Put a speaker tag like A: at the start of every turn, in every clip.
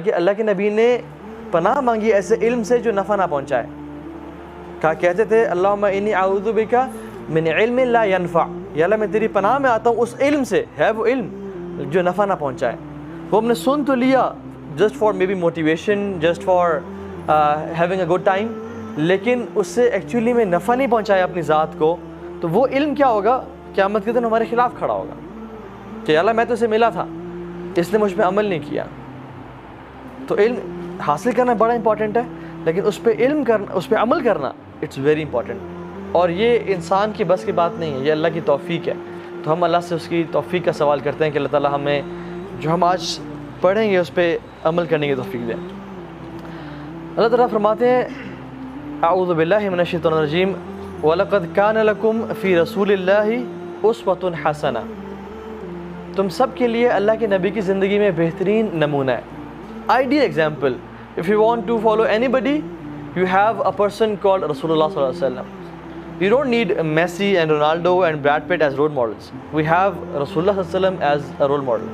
A: کہ اللہ کے نبی نے پناہ مانگی ایسے علم سے جو نفع نہ پہنچائے. کہتے تھے اللہم انی اعوذ بک من علم لا ینفع، یا اللہ میں تیری پناہ میں آتا ہوں اس علم سے، ہے وہ علم جو نفع نہ پہنچائے. وہ ہم نے سن تو لیا just for maybe motivation, just for having a good time, لیکن اس سے ایکچولی میں نفع نہیں پہنچایا اپنی ذات کو. تو وہ علم کیا ہوگا؟ قیامت کے دن ہمارے خلاف کھڑا ہوگا کہ اللہ میں تو اسے ملا تھا، اس نے مجھ پہ عمل نہیں کیا. تو علم حاصل کرنا بڑا امپورٹنٹ ہے، لیکن اس پہ علم کرنا، اس پہ عمل کرنا اٹس ویری امپورٹنٹ. اور یہ انسان کی بس کی بات نہیں ہے، یہ اللہ کی توفیق ہے. تو ہم اللہ سے اس کی توفیق کا سوال کرتے ہیں کہ اللہ تعالیٰ ہمیں جو ہم آج پڑھیں گے اس پہ عمل کرنے کی توفیق دیں. اللہ تعالیٰ فرماتے ہیں اعوذ باللہ من الشیطان الرجیم وَلَقَدْ كَانَ لَكُمْ فِي رَسُولِ اللَّهِ أُسْوَةٌ حَسَنَةٌ، تم سب کے لیے اللہ کے نبی کی زندگی میں بہترین نمونہ ہے. Ideal example. If you want to follow anybody, you have a person called Rasulullah sallallahu alaihi wasallam. You don't need Messi and Ronaldo and Brad Pitt as role models. We have Rasulullah sallallahu alaihi wasallam as a role model.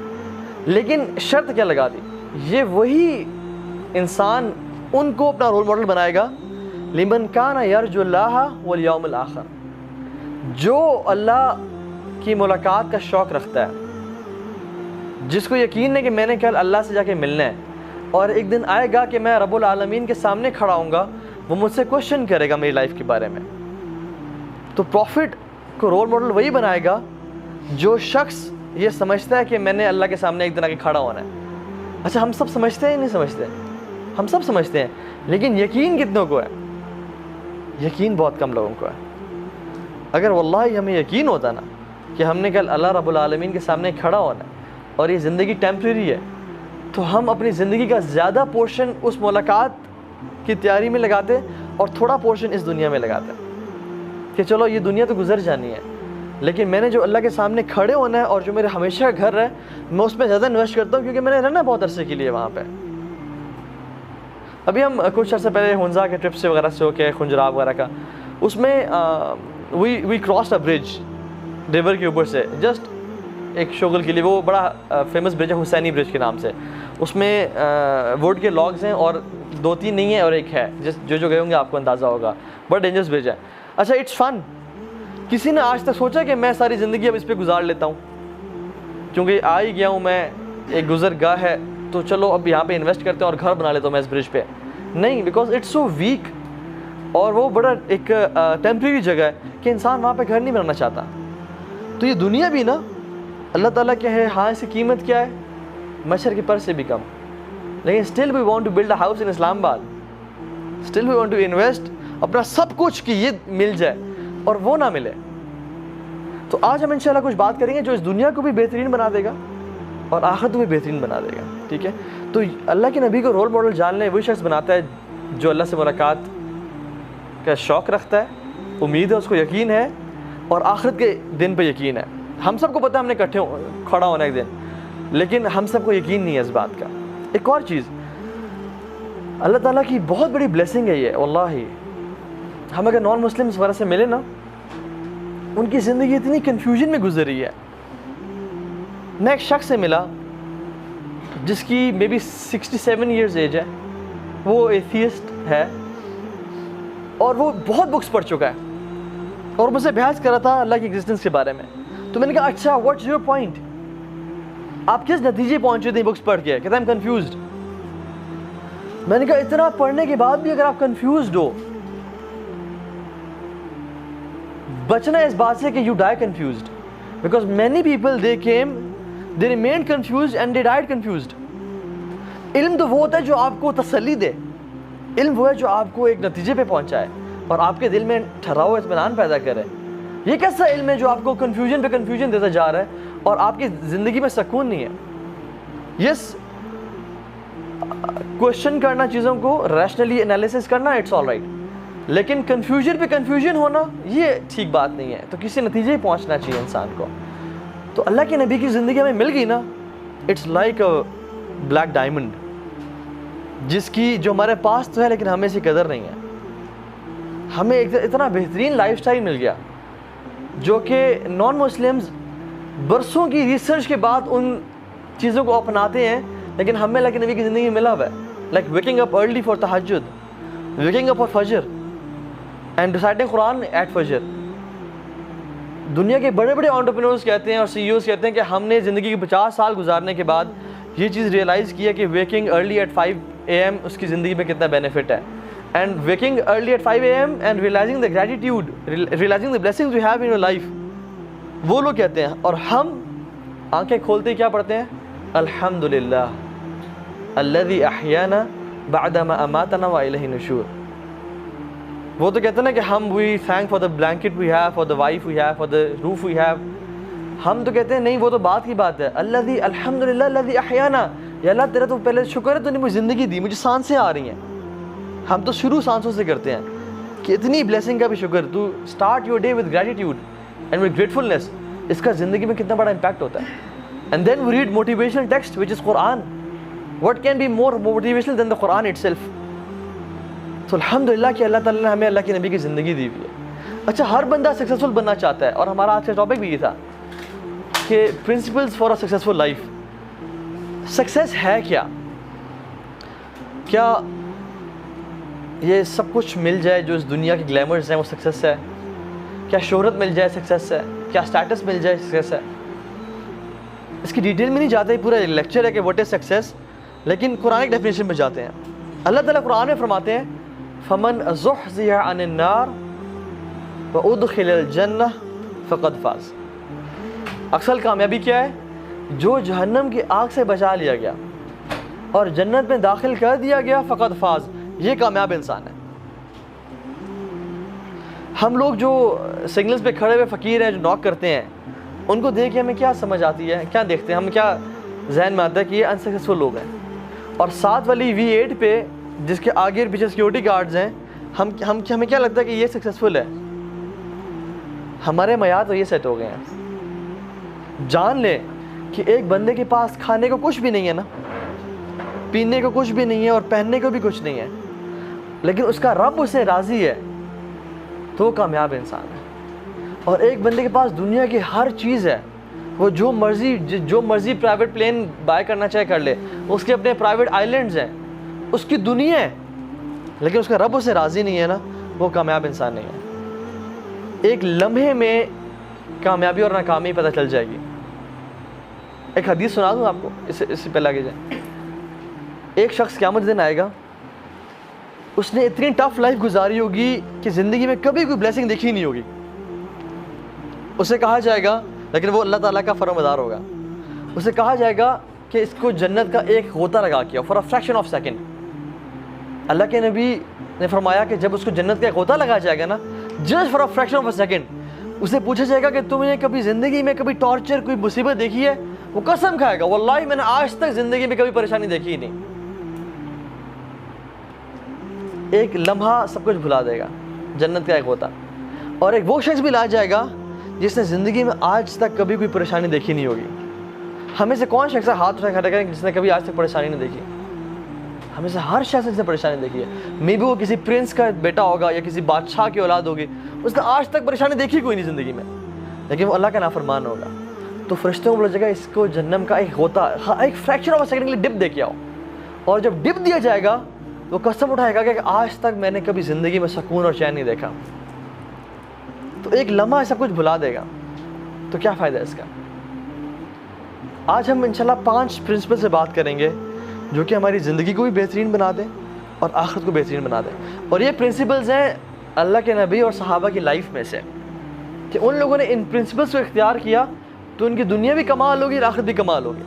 A: لیکن شرط کیا لگا دی؟ یہ وہی انسان ان کو اپنا role model بنائے گا لمن کان یرجو اللہ والیوم الآخر، جو اللہ کی ملاقات کا شوق رکھتا ہے، جس کو یقین ہے کہ میں نے کل اللہ سے جا کے ملنا ہے اور ایک دن آئے گا کہ میں رب العالمین کے سامنے کھڑا ہوں گا، وہ مجھ سے کوشچن کرے گا میری لائف کے بارے میں. تو پروفٹ کو رول ماڈل وہی بنائے گا جو شخص یہ سمجھتا ہے کہ میں نے اللہ کے سامنے ایک دن آ کے کھڑا ہونا ہے. اچھا ہم سب سمجھتے ہیں نہیں سمجھتے؟ ہم سب سمجھتے ہیں، لیکن یقین کتنوں کو ہے؟ یقین بہت کم لوگوں کو ہے. اگر واللہ ہمیں یقین ہوتا نا کہ ہم نے کل اللہ رب العالمین کے سامنے کھڑا ہونا ہے اور یہ زندگی ٹیمپریری ہے، تو ہم اپنی زندگی کا زیادہ پورشن اس ملاقات کی تیاری میں لگاتے اور تھوڑا پورشن اس دنیا میں لگاتے کہ چلو یہ دنیا تو گزر جانی ہے، لیکن میں نے جو اللہ کے سامنے کھڑے ہونا ہے اور جو میرے ہمیشہ کا گھر ہے میں اس میں زیادہ انویسٹ کرتا ہوں، کیونکہ میں نے رہنا بہت عرصے کے لیے وہاں پہ. ابھی ہم کچھ عرصے پہلے ہنزا کے ٹرپ سے وغیرہ سے ہو کے خنجراب وغیرہ کا، اس میں وی کراس اے برج ریور کے اوپر سے جسٹ ایک شغل کے لیے. وہ بڑا فیمس برج ہے حسینی برج کے نام سے. اس میں ووڈ کے لاگز ہیں اور 2-3 نہیں ہیں اور ایک ہے، جو گئے ہوں گے آپ کو اندازہ ہوگا. بڑا ڈینجرس برج ہے. اچھا اٹس فن. کسی نے آج تک سوچا کہ میں ساری زندگی اب اس پہ گزار لیتا ہوں کیونکہ آ ہی گیا ہوں میں، ایک گزر گاہ ہے تو چلو اب یہاں پہ انویسٹ کرتے ہیں اور گھر بنا لیتا ہوں میں اس برج پہ؟ نہیں، بیکاز اٹس سو ویک اور وہ بڑا ایک ٹیمپریری جگہ ہے کہ انسان وہاں پہ گھر نہیں بنانا چاہتا. تو یہ دنیا بھی نا اللہ تعالیٰ کے ہے، ہاں اس کی قیمت کیا ہے؟ مچھر کے پر سے بھی کم. لیکن still we want to build a house in Islamabad, still we want to invest اپنا سب کچھ کہ یہ مل جائے اور وہ نہ ملے. تو آج ہم انشاءاللہ کچھ بات کریں گے جو اس دنیا کو بھی بہترین بنا دے گا اور آخرت کو بھی بہترین بنا دے گا. ٹھیک ہے؟ تو اللہ کے نبی کو رول ماڈل جان لیں، وہی شخص بناتا ہے جو اللہ سے ملاقات کا شوق رکھتا ہے، امید ہے، اس کو یقین ہے اور آخرت کے دن پہ یقین ہے. ہم سب کو پتہ ہے ہم نے اکٹھے کھڑا ہونا ایک دن، لیکن ہم سب کو یقین نہیں ہے اس بات کا. ایک اور چیز، اللہ تعالیٰ کی بہت بڑی بلیسنگ ہے یہ واللہ. ہم اگر نان مسلمس وغیرہ سے ملے نا، ان کی زندگی اتنی کنفیوژن میں گزر رہی ہے. میں ایک شخص سے ملا جس کی مے بی 67 ایئرز ایج ہے، وہ ایتھیسٹ ہے اور وہ بہت بکس پڑھ چکا ہے اور مجھ سے بحث کر رہا تھا اللہ کی ایگزسٹنس کے بارے میں. تو میں نے کہا اچھا واٹس یور پوائنٹ، آپ کس نتیجے پہنچے تھے بکس پڑھ کے؟ کہتا ہے ایم کنفیوزڈ. میں نے کہا اتنا پڑھنے کے بعد بھی اگر آپ کنفیوزڈ ہو، بچنا اس بات سے کہ you die confused, because many people they came they remained confused and they died confused. علم تو وہ ہوتا ہے جو آپ کو تسلی دے، علم وہ ہے جو آپ کو ایک نتیجے پہ پہنچائے اور آپ کے دل میں ٹھہراؤ اطمینان پیدا کرے. یہ کیسا علم ہے جو آپ کو کنفیوژن پہ کنفیوژن دیتا جا رہا ہے اور آپ کی زندگی میں سکون نہیں ہے؟ یس، کوشچن کرنا، چیزوں کو ریشنلی انالیسس کرنا، اٹس آل رائٹ، لیکن کنفیوژن پہ کنفیوژن ہونا یہ ٹھیک بات نہیں ہے. تو کسی نتیجے پہنچنا چاہیے انسان کو. تو اللہ کے نبی کی زندگی ہمیں مل گئی نا، it's like a black diamond, جس کی جو ہمارے پاس تو ہے لیکن ہمیں اس کی قدر نہیں ہے. ہمیں اتنا بہترین لائف سٹائل مل گیا جو کہ نان مسلمز برسوں کی ریسرچ کے بعد ان چیزوں کو اپناتے ہیں لیکن ہمیں اللہ کے نبی کی زندگی میں ملا ہوا ہے. Like waking up early for tahajjud, waking up for fajr and reciting Quran at fajr. دنیا کے بڑے بڑے انٹرپرینورز کہتے ہیں اور سی ای اوز کہتے ہیں کہ ہم نے زندگی کے 50 سال گزارنے کے بعد یہ چیز ریئلائز کی ہے کہ waking early at 5 AM اس کی زندگی میں کتنا بینیفٹ ہے. And waking early at 5 AM and realizing the gratitude, realizing the blessings you have in your life, وہ لوگ کہتے ہیں. اور ہم آنکھیں کھولتے ہی کیا پڑھتے ہیں؟ الحمدللہ الذی احیانا بعدما اماتنا والیہ النشور. وہ تو کہتے ہیں نا کہ ہم we thank for the blanket we have, for the wife we have, for the roof we have. ہم تو کہتے ہیں نہیں، وہ تو بات کی بات ہے. الذی الحمدللہ الذی احیانا، یا اللہ تیرا تو پہلے شکر ہے تو نے مجھے زندگی دی، مجھے سانسیں آ رہی ہیں. ہم تو شروع سانسوں سے کرتے ہیں کہ اتنی بلیسنگ کا بھی شکر. تو start your day with gratitude and with gratefulness. اس کا زندگی میں کتنا بڑا امپیکٹ ہوتا ہے. And then we read motivational text which is Quran. What can be more motivational than the Quran itself. تو الحمدللہ کہ اللہ تعالیٰ نے ہمیں اللہ کے نبی کی زندگی دی ہوئی ہے. اچھا، ہر بندہ سکسیزفل بننا چاہتا ہے، اور ہمارا آج کا ٹاپک بھی یہ تھا کہ principles for a successful life. Success ہے کیا؟ کیا یہ سب کچھ مل جائے جو اس دنیا کے گلیمرز ہیں وہ سکسیس ہے؟ کیا شہرت مل جائے سکسیس ہے؟ کیا اسٹیٹس مل جائے سکسیس ہے؟ اس کی ڈیٹیل میں نہیں جاتے، پورا لیکچر ہے کہ واٹ از سکسیس، لیکن قرآن کی ڈیفینیشن میں جاتے ہیں. اللہ تعالیٰ قرآن میں فرماتے ہیں فمن زحزح عن النار وادخل الجنہ فقد فاز. اصل کامیابی کیا ہے؟ جو جہنم کی آگ سے بچا لیا گیا اور جنت میں داخل کر دیا گیا، فقد فاز، یہ کامیاب انسان ہے. ہم لوگ جو سگنلز پہ کھڑے ہوئے فقیر ہیں، جو ناک کرتے ہیں، ان کو دیکھ کے ہمیں کیا سمجھ آتی ہے، کیا دیکھتے ہیں ہم، کیا ذہن میں آتا ہے کہ یہ انسکسیسفل لوگ ہیں. اور ساتھ والی V8 پہ جس کے آگے اور پیچھے سیکیورٹی گارڈز ہیں، ہمیں کیا لگتا ہے کہ یہ سکسیسفل ہے. ہمارے معیار تو یہ سیٹ ہو گئے ہیں. جان لیں کہ ایک بندے کے پاس کھانے کو کچھ بھی نہیں ہے نا، پینے کو کچھ بھی نہیں ہے، اور پہننے کو بھی کچھ نہیں ہے، لیکن اس کا رب اسے راضی ہے، تو وہ کامیاب انسان ہے. اور ایک بندے کے پاس دنیا کی ہر چیز ہے، وہ جو مرضی پرائیویٹ پلین بائی کرنا چاہے کر لے، اس کے اپنے پرائیویٹ آئیلینڈز ہیں، اس کی دنیا ہے، لیکن اس کا رب اسے راضی نہیں ہے نا، وہ کامیاب انسان نہیں ہے. ایک لمحے میں کامیابی اور ناکامی پتہ چل جائے گی. ایک حدیث سنا دوں آپ کو، اس سے پہلے آگے جائیں. ایک شخص قیامت دن آئے گا، اس نے اتنی ٹف لائف گزاری ہوگی کہ زندگی میں کبھی کوئی بلیسنگ دیکھی نہیں ہوگی. اسے کہا جائے گا، لیکن وہ اللہ تعالیٰ کا فرمانبردار ہوگا، اسے کہا جائے گا کہ اس کو جنت کا ایک غوطہ لگا کیا for a fraction of second. اللہ کے نبی نے فرمایا کہ جب اس کو جنت کا ایک غوطہ لگا جائے گا نا، just for a fraction of a second, اسے پوچھا جائے گا کہ تم نے کبھی زندگی میں کبھی ٹارچر، کوئی مصیبت دیکھی ہے؟ وہ قسم کھائے گا واللہ میں نے آج تک زندگی میں کبھی پریشانی دیکھی ہی نہیں. ایک لمحہ سب کچھ بھلا دے گا، جنت کا ایک غوطہ. اور ایک وہ شخص بھی لا جائے گا جس نے زندگی میں آج تک کبھی کوئی پریشانی دیکھی نہیں ہوگی. ہمیں سے کون شخص ہے ہاتھ اٹھا کھڑا کریں جس نے کبھی آج تک پریشانی نہیں دیکھی؟ ہمیں سے ہر شخص نے پریشانی دیکھی ہے. مے بی وہ کسی پرنس کا بیٹا ہوگا یا کسی بادشاہ کی اولاد ہوگی، اس نے آج تک پریشانی دیکھی کوئی نہیں زندگی میں، لیکن وہ اللہ کا نافرمان ہوگا. تو فرشتوں کو بولا جائے گا اس کو جہنم کا ایک غوطہ، ایک فریکشن آف اے سیکنڈ کے لیے ڈپ دے کے آؤ. اور جب ڈپ دیا جائے گا وہ قسم اٹھائے گا کہ آج تک میں نے کبھی زندگی میں سکون اور چین نہیں دیکھا. تو ایک لمحہ سب کچھ بھلا دے گا، تو کیا فائدہ ہے اس کا؟ آج ہم انشاءاللہ 5 پرنسپل سے بات کریں گے جو کہ ہماری زندگی کو بھی بہترین بنا دیں اور آخرت کو بہترین بنا دیں. اور یہ پرنسپلز ہیں اللہ کے نبی اور صحابہ کی لائف میں سے، کہ ان لوگوں نے ان پرنسپلز کو اختیار کیا تو ان کی دنیا بھی کمال ہوگی اور آخرت بھی کمال ہوگی.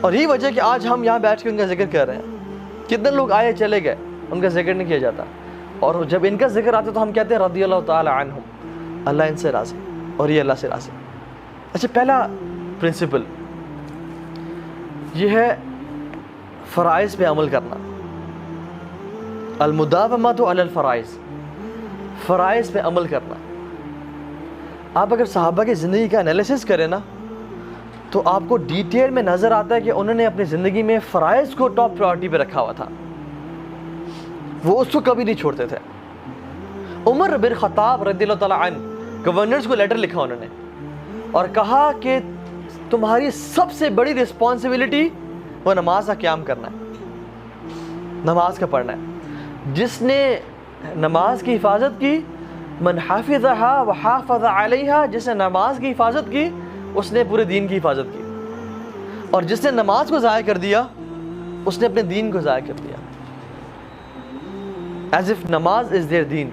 A: اور یہی وجہ کہ آج ہم یہاں بیٹھ کے ان کا ذکر کر رہے ہیں. کتنے لوگ آئے چلے گئے، ان کا ذکر نہیں کیا جاتا، اور جب ان کا ذکر آتا تو ہم کہتے ہیں رضی اللہ تعالی عنہم، اللہ ان سے راضی اور یہ اللہ سے راضی. اچھا، پہلا پرنسپل یہ ہے فرائض پہ عمل کرنا. المداومۃ علی الفرائض، فرائض پہ عمل کرنا. آپ اگر صحابہ کی زندگی کا انالیسس کریں نا تو آپ کو ڈیٹیل میں نظر آتا ہے کہ انہوں نے اپنی زندگی میں فرائض کو ٹاپ پرائورٹی پہ رکھا ہوا تھا، وہ اس کو کبھی نہیں چھوڑتے تھے. عمر بن خطاب رضی اللہ تعالیٰ عنہ گورنرز کو لیٹر لکھا انہوں نے اور کہا کہ تمہاری سب سے بڑی رسپانسبلٹی وہ نماز کا قیام کرنا ہے، نماز کا پڑھنا ہے۔ جس نے نماز کی حفاظت کی، من حافظها وحافظ علیہا، جس نے نماز کی حفاظت کی اس نے پورے دین کی حفاظت کی، اور جس نے نماز کو ضائع کر دیا اس نے اپنے دین کو ضائع کر دیا، as if نماز is their دین۔